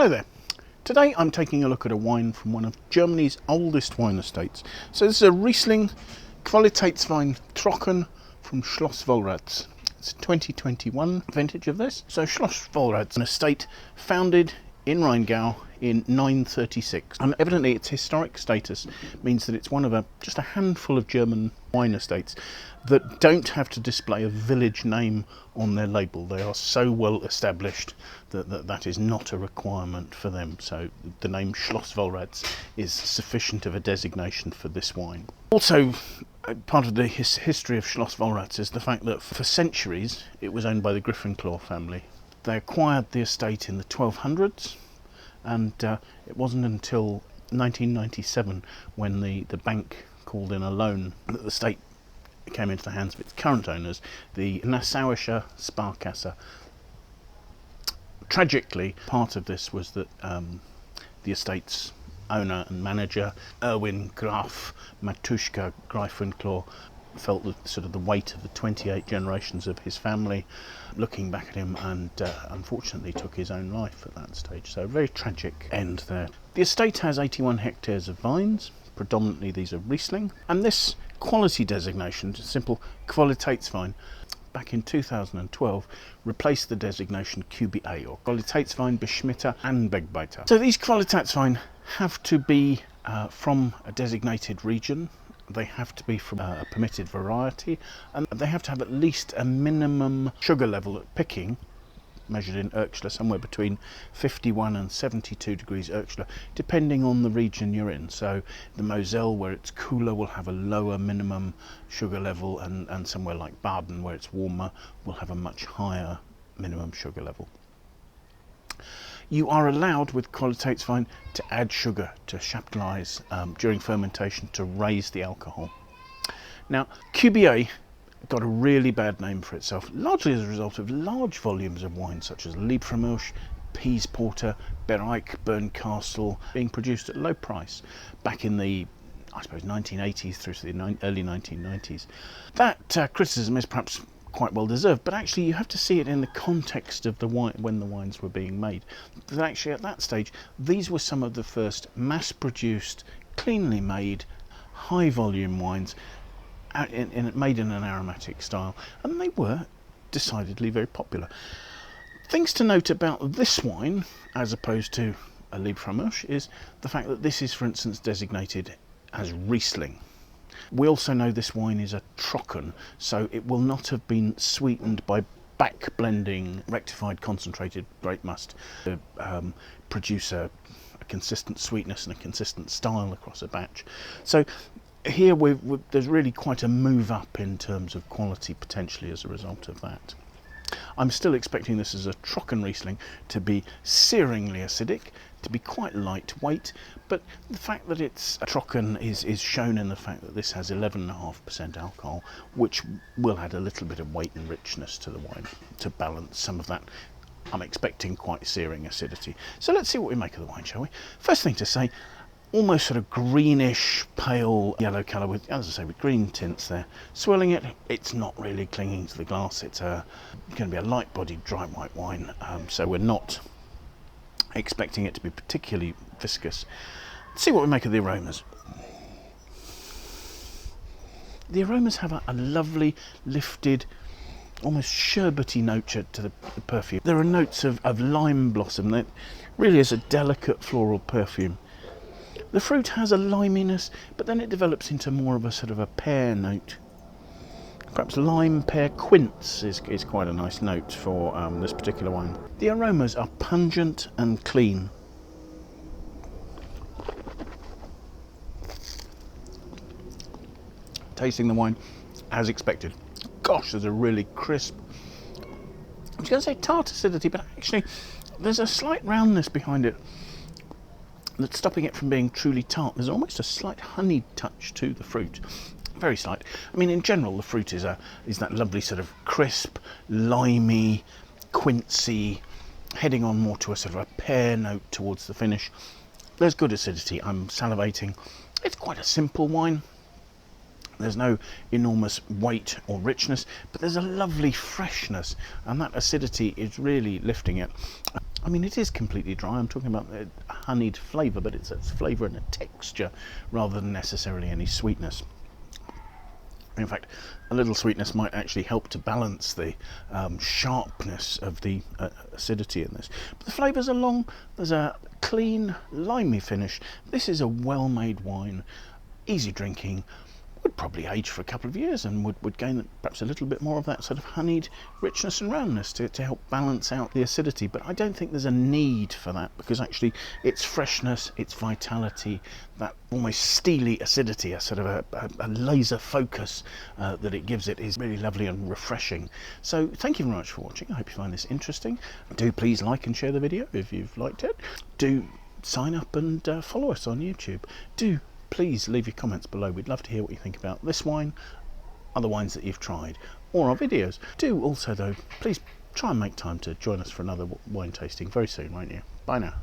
Hello there. Today I'm taking a look at a wine from one of Germany's oldest wine estates. So this is a Riesling Qualitatswein Trocken from Schloss Vollrads. It's a 2021 vintage of this. So Schloss Vollrads, an estate founded in Rheingau in 936, and evidently its historic status means that it's one of just a handful of German wine estates that don't have to display a village name on their label. They are so well established that is not a requirement for them. So the name Schloss Vollrads is sufficient of a designation for this wine. Also, part of the history of Schloss Vollrads is the fact that for centuries it was owned by the Greiffenclau family. They acquired the estate in the 1200s, and it wasn't until 1997 when the bank called in a loan that the estate came into the hands of its current owners, the Nassauische Sparkasse. Tragically, part of this was that the estate's owner and manager, Erwin Graf Matuschka Greiffenclau, felt the weight of the 28 generations of his family looking back at him, and unfortunately took his own life at that stage. So a very tragic end there. The estate has 81 hectares of vines. Predominantly these are Riesling, and this quality designation, Simple Qualitatswein, back in 2012 replaced the designation QBA, or Qualitatswein Beschmitter Anbaugebiete. So these Qualitatswein have to be from a designated region. They have to be from a permitted variety, and they have to have at least a minimum sugar level at picking, measured in Oechsler, somewhere between 51 and 72 degrees Oechsler, depending on the region you're in. So the Moselle, where it's cooler, will have a lower minimum sugar level, and somewhere like Baden, where it's warmer, will have a much higher minimum sugar level. You are allowed with Qualitatswein to add sugar to chaptalize during fermentation to raise the alcohol. Now, QBA got a really bad name for itself, largely as a result of large volumes of wine such as Liebfraumilch, Pease Porter, Bereich, Bernkastel being produced at low price back in the, I suppose, 1980s through to the early 1990s. That criticism is perhaps quite well deserved, but actually you have to see it in the context of the wine when the wines were being made. That actually at that stage these were some of the first mass-produced, cleanly made, high-volume wines made in an aromatic style, and they were decidedly very popular. Things to note about this wine, as opposed to a Liebfraumilch, is the fact that this is, for instance, designated as Riesling. We also know this wine is a Trocken, so it will not have been sweetened by back blending rectified concentrated grape must to produce a consistent sweetness and a consistent style across a batch. So here there's really quite a move up in terms of quality potentially as a result of that. I'm still expecting this as a Trocken Riesling to be searingly acidic, to be quite lightweight, but the fact that it's a Trocken is shown in the fact that this has 11.5% alcohol, which will add a little bit of weight and richness to the wine to balance some of that, I'm expecting, quite searing acidity. So let's see what we make of the wine, shall we? First thing to say, almost sort of greenish pale yellow colour with, as I say, with green tints there. Swirling it, it's not really clinging to the glass. It's going to be a light-bodied dry white wine, so we're not expecting it to be particularly viscous. Let's see what we make of the aromas. The aromas have a lovely, lifted, almost sherbety note to the perfume. There are notes of lime blossom. That really is a delicate floral perfume. The fruit has a liminess, but then it develops into more of a sort of a pear note. Perhaps lime pear quince is quite a nice note for this particular wine. The aromas are pungent and clean. Tasting the wine as expected. Gosh, there's a really crisp, I was going to say tart acidity, but actually there's a slight roundness behind it that's stopping it from being truly tart. There's almost a slight honey touch to the fruit, very slight. I mean, in general, the fruit is that lovely sort of crisp, limey, quincy, heading on more to a sort of a pear note towards the finish. There's good acidity. I'm salivating. It's quite a simple wine. There's no enormous weight or richness, but there's a lovely freshness, and that acidity is really lifting it. I mean, it is completely dry. I'm talking about a honeyed flavour, but it's flavour and a texture rather than necessarily any sweetness. In fact, a little sweetness might actually help to balance the sharpness of the acidity in this. But the flavours are long. There's a clean, limey finish. This is a well-made wine, easy drinking, would probably age for a couple of years and would gain perhaps a little bit more of that sort of honeyed richness and roundness to help balance out the acidity. But I don't think there's a need for that, because actually its freshness, its vitality, that almost steely acidity, a sort of a laser focus that it gives it is really lovely and refreshing. So thank you very much for watching. I hope you find this interesting. Do please like and share the video if you've liked it. Do sign up and follow us on YouTube. Do please leave your comments below. We'd love to hear what you think about this wine, other wines that you've tried, or our videos. Do also, though, please try and make time to join us for another wine tasting very soon, won't you? Bye now.